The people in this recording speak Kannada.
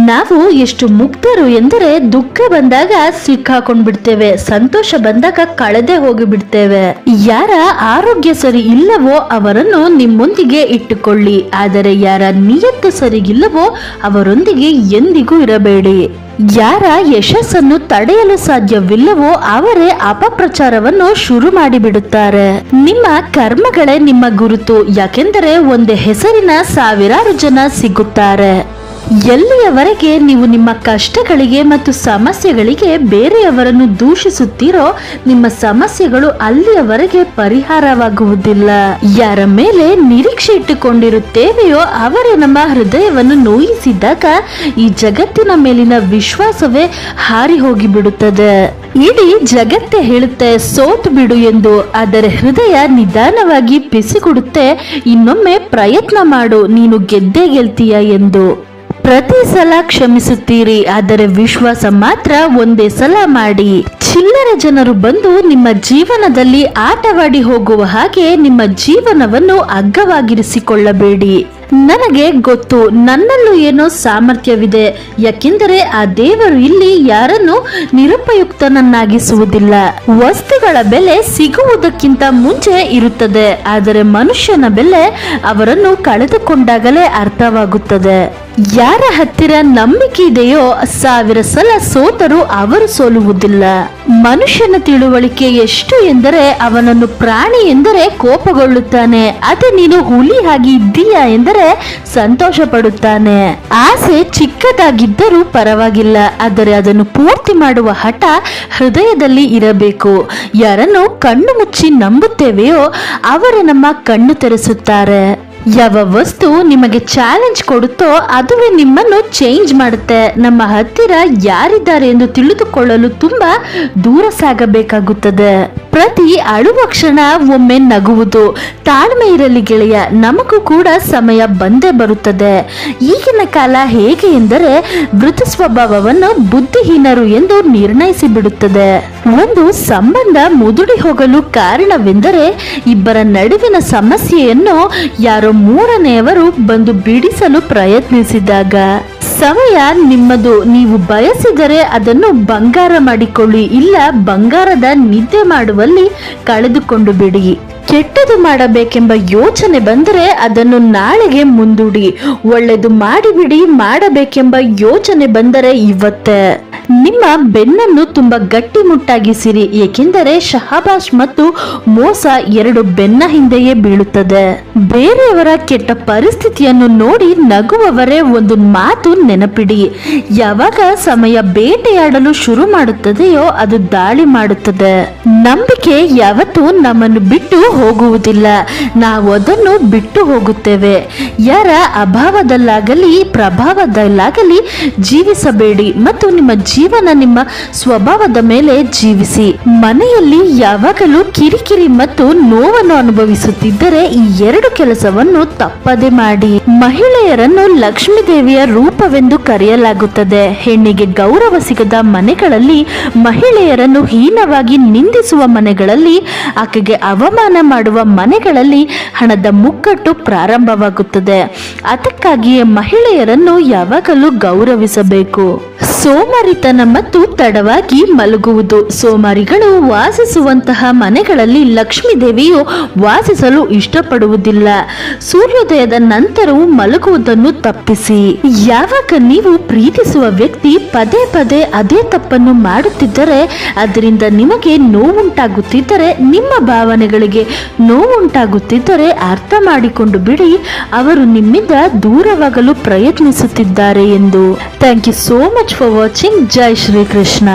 ನಾವು ಎಷ್ಟು ಮುಕ್ತರು ಎಂದರೆ ದುಃಖ ಬಂದಾಗ ಸಿಕ್ಕಾಕೊಂಡ್ಬಿಡ್ತೇವೆ, ಸಂತೋಷ ಬಂದಾಗ ಕಳೆದೇ ಹೋಗಿಬಿಡ್ತೇವೆ. ಯಾರ ಆರೋಗ್ಯ ಸರಿ ಇಲ್ಲವೋ ಅವರನ್ನು ನಿಮ್ಮೊಂದಿಗೆ ಇಟ್ಟುಕೊಳ್ಳಿ, ಆದರೆ ಯಾರ ನಿಯತ್ತು ಸರಿಗಿಲ್ಲವೋ ಅವರೊಂದಿಗೆ ಎಂದಿಗೂ ಇರಬೇಡಿ. ಯಾರ ಯಶಸ್ಸನ್ನು ತಡೆಯಲು ಸಾಧ್ಯವಿಲ್ಲವೋ ಅವರೇ ಅಪಪ್ರಚಾರವನ್ನು ಶುರು ಮಾಡಿಬಿಡುತ್ತಾರೆ. ನಿಮ್ಮ ಕರ್ಮಗಳೇ ನಿಮ್ಮ ಗುರುತು, ಯಾಕೆಂದರೆ ಒಂದೇ ಹೆಸರಿನ ಸಾವಿರಾರು ಜನ ಸಿಗುತ್ತಾರೆ. ಎಲ್ಲಿಯವರೆಗೆ ನೀವು ನಿಮ್ಮ ಕಷ್ಟಗಳಿಗೆ ಮತ್ತು ಸಮಸ್ಯೆಗಳಿಗೆ ಬೇರೆಯವರನ್ನು ದೂಷಿಸುತ್ತೀರೋ ನಿಮ್ಮ ಸಮಸ್ಯೆಗಳು ಅಲ್ಲಿಯವರೆಗೆ ಪರಿಹಾರವಾಗುವುದಿಲ್ಲ. ಯಾರ ಮೇಲೆ ನಿರೀಕ್ಷೆ ಇಟ್ಟುಕೊಂಡಿರುತ್ತೇವೆಯೋ ಅವರೇ ನಮ್ಮ ಹೃದಯವನ್ನು ನೋಯಿಸಿದಾಗ ಈ ಜಗತ್ತಿನ ಮೇಲಿನ ವಿಶ್ವಾಸವೇ ಹಾರಿ ಹೋಗಿಬಿಡುತ್ತದೆ. ಇಡೀ ಜಗತ್ತೇ ಹೇಳುತ್ತೆ ಸೋತು ಬಿಡು ಎಂದು, ಆದರೆ ಹೃದಯ ನಿಧಾನವಾಗಿ ಪಿಸಿಕೊಡುತ್ತೆ ಇನ್ನೊಮ್ಮೆ ಪ್ರಯತ್ನ ಮಾಡು, ನೀನು ಗೆದ್ದೇ ಗೆಲ್ತೀಯ ಎಂದು. ಪ್ರತಿ ಸಲ ಕ್ಷಮಿಸುತ್ತೀರಿ, ಆದರೆ ವಿಶ್ವಾಸ ಮಾತ್ರ ಒಂದೇ ಸಲ ಮಾಡಿ. ಚಿಲ್ಲರೆ ಜನರು ಬಂದು ನಿಮ್ಮ ಜೀವನದಲ್ಲಿ ಆಟವಾಡಿ ಹೋಗುವ ಹಾಗೆ ನಿಮ್ಮ ಜೀವನವನ್ನು ಅಗ್ಗವಾಗಿರಿಸಿಕೊಳ್ಳಬೇಡಿ. ನನಗೆ ಗೊತ್ತು ನನ್ನಲ್ಲೂ ಏನೋ ಸಾಮರ್ಥ್ಯವಿದೆ, ಯಾಕೆಂದರೆ ಆ ದೇವರು ಇಲ್ಲಿ ಯಾರನ್ನು ನಿರುಪಯುಕ್ತನನ್ನಾಗಿಸುವುದಿಲ್ಲ. ವಸ್ತುಗಳ ಬೆಲೆ ಸಿಗುವುದಕ್ಕಿಂತ ಮುಂಚೆ ಇರುತ್ತದೆ, ಆದರೆ ಮನುಷ್ಯನ ಬೆಲೆ ಅವರನ್ನು ಕಳೆದುಕೊಂಡಾಗಲೇ ಅರ್ಥವಾಗುತ್ತದೆ. ಯಾರ ಹತ್ತಿರ ನಂಬಿಕೆ ಇದೆಯೋ 1000 ಸಲ ಸೋತರೂ ಅವರು ಸೋಲುವುದಿಲ್ಲ. ಮನುಷ್ಯನ ತಿಳುವಳಿಕೆ ಎಷ್ಟು ಎಂದರೆ ಅವನನ್ನು ಪ್ರಾಣಿ ಎಂದರೆ ಕೋಪಗೊಳ್ಳುತ್ತಾನೆ, ಅದೇ ನೀನು ಹುಲಿ ಆಗಿ ಇದ್ದೀಯಾ ಎಂದರೆ ಸಂತೋಷ ಪಡುತ್ತಾನೆ. ಆಸೆ ಚಿಕ್ಕದಾಗಿದ್ದರೂ ಪರವಾಗಿಲ್ಲ, ಆದರೆ ಅದನ್ನು ಪೂರ್ತಿ ಮಾಡುವ ಹಠ ಹೃದಯದಲ್ಲಿ ಇರಬೇಕು. ಯಾರನ್ನು ಕಣ್ಣು ಮುಚ್ಚಿ ನಂಬುತ್ತೇವೆಯೋ ಅವರೇ ನಮ್ಮ ಕಣ್ಣು ತೆರೆಸುತ್ತಾರೆ. ಯಾವ ವಸ್ತು ನಿಮಗೆ ಚಾಲೆಂಜ್ ಕೊಡುತ್ತೋ ಅದುವೇ ನಿಮ್ಮನ್ನು ಚೇಂಜ್ ಮಾಡುತ್ತೆ. ನಮ್ಮ ಹತ್ತಿರ ಯಾರಿದ್ದಾರೆ ಎಂದು ತಿಳಿದುಕೊಳ್ಳಲು ತುಂಬಾ ದೂರ ಸಾಗಬೇಕಾಗುತ್ತದೆ. ಪ್ರತಿ ಅಳುವ ಕ್ಷಣ ಒಮ್ಮೆ ನಗುವುದು. ತಾಳ್ಮೆ ಇರಲಿ ಗೆಳೆಯ, ನಮಗೂ ಕೂಡ ಸಮಯ ಬಂದೇ ಬರುತ್ತದೆ. ಈಗಿನ ಕಾಲ ಹೇಗೆ ಎಂದರೆ ಮೃದು ಸ್ವಭಾವವನ್ನು ಬುದ್ಧಿಹೀನರು ಎಂದು ನಿರ್ಣಯಿಸಿ ಬಿಡುತ್ತದೆ. ಒಂದು ಸಂಬಂಧ ಮುದುಡಿ ಹೋಗಲು ಕಾರಣವೆಂದರೆ ಇಬ್ಬರ ನಡುವಿನ ಸಮಸ್ಯೆಯನ್ನು ಯಾರೋ ಮೂರನೆಯವರು ಬಂದು ಬಿಡಿಸಲು ಪ್ರಯತ್ನಿಸಿದಾಗ. ಸಮಯ ನಿಮ್ಮದು, ನೀವು ಬಯಸಿದರೆ ಅದನ್ನು ಬಂಗಾರ ಮಾಡಿಕೊಳ್ಳಿ, ಇಲ್ಲ ಬಂಗಾರದ ನಿದ್ದೆ ಮಾಡುವಲ್ಲಿ ಕಳೆದುಕೊಂಡು ಬಿಡಿ. ಕೆಟ್ಟದು ಮಾಡಬೇಕೆಂಬ ಯೋಚನೆ ಬಂದರೆ ಅದನ್ನು ನಾಳೆಗೆ ಮುಂದೂಡಿ. ಒಳ್ಳೆದು ಮಾಡಿಬಿಡಿ, ಮಾಡಬೇಕೆಂಬ ಯೋಚನೆ ಬಂದರೆ ಇವತ್ತೇ. ನಿಮ್ಮ ಬೆನ್ನನ್ನು ತುಂಬಾ ಗಟ್ಟಿಮುಟ್ಟಾಗಿಸಿರಿ, ಏಕೆಂದರೆ ಶಹಬಾಷ್ ಮತ್ತು ಮೋಸ ಎರಡು ಬೆನ್ನ ಹಿಂದೆಯೇ ಬೀಳುತ್ತದೆ. ಬೇರೆಯವರ ಕೆಟ್ಟ ಪರಿಸ್ಥಿತಿಯನ್ನು ನೋಡಿ ನಗುವವರೇ ಒಂದು ಮಾತು ನೆನಪಿಡಿ, ಯಾವಾಗ ಸಮಯ ಬೇಟೆಯಾಡಲು ಶುರು ಮಾಡುತ್ತದೆಯೋ ಅದು ದಾಳಿ ಮಾಡುತ್ತದೆ. ನಂಬಿಕೆ ಯಾವತ್ತೂ ನಮ್ಮನ್ನು ಬಿಟ್ಟು ಹೋಗುವುದಿಲ್ಲ, ನಾವು ಅದನ್ನು ಬಿಟ್ಟು ಹೋಗುತ್ತೇವೆ. ಯಾರ ಅಭಾವದಲ್ಲಾಗಲಿ ಪ್ರಭಾವದಲ್ಲಾಗಲಿ ಜೀವಿಸಬೇಡಿ ಮತ್ತು ನಿಮ್ಮ ಜೀವನ ನಿಮ್ಮ ಸ್ವಭಾವದ ಮೇಲೆ ಜೀವಿಸಿ. ಮನೆಯಲ್ಲಿ ಯಾವಾಗಲೂ ಕಿರಿಕಿರಿ ಮತ್ತು ನೋವನ್ನು ಅನುಭವಿಸುತ್ತಿದ್ದರೆ ಈ ಎರಡು ಕೆಲಸವನ್ನು ತಪ್ಪದೆ ಮಾಡಿ. ಮಹಿಳೆಯರನ್ನು ಲಕ್ಷ್ಮೀ ದೇವಿಯ ರೂಪವೆಂದು ಕರೆಯಲಾಗುತ್ತದೆ. ಹೆಣ್ಣಿಗೆ ಗೌರವ ಸಿಗದ ಮನೆಗಳಲ್ಲಿ, ಮಹಿಳೆಯರನ್ನು ಹೀನವಾಗಿ ನಿಂದಿಸುವ ಮನೆಗಳಲ್ಲಿ, ಆಕೆಗೆ ಅವಮಾನ ಮಾಡುವ ಮನೆಗಳಲ್ಲಿ ಹಣದ ಮುಕ್ಕಟ್ಟು ಪ್ರಾರಂಭವಾಗುತ್ತದೆ. ಅದಕ್ಕಾಗಿಯೇ ಮಹಿಳೆಯರನ್ನು ಯಾವಾಗಲೂ ಗೌರವಿಸಬೇಕು. ಸೋಮಾರಿತನ ಮತ್ತು ತಡವಾಗಿ ಮಲಗುವುದು. ಸೋಮಾರಿಗಳು ವಾಸಿಸುವಂತಹ ಮನೆಗಳಲ್ಲಿ ಲಕ್ಷ್ಮೀ ದೇವಿಯು ವಾಸಿಸಲು ಇಷ್ಟಪಡುವುದಿಲ್ಲ. ಸೂರ್ಯೋದಯದ ನಂತರವೂ ಮಲಗುವುದನ್ನು ತಪ್ಪಿಸಿ. ಯಾವಾಗ ನೀವು ಪ್ರೀತಿಸುವ ವ್ಯಕ್ತಿ ಪದೇ ಪದೇ ಅದೇ ತಪ್ಪನ್ನು ಮಾಡುತ್ತಿದ್ದರೆ, ಅದರಿಂದ ನಿಮಗೆ ನೋವುಂಟಾಗುತ್ತಿದ್ದರೆ, ನಿಮ್ಮ ಭಾವನೆಗಳಿಗೆ ನೋವುಂಟಾಗುತ್ತಿದ್ದರೆ ಅರ್ಥ ಮಾಡಿಕೊಂಡು ಬಿಡಿ, ಅವರು ನಿಮ್ಮಿಂದ ದೂರವಾಗಲು ಪ್ರಯತ್ನಿಸುತ್ತಿದ್ದಾರೆ ಎಂದು. Thank you so much for watching. Jai Shri Krishna.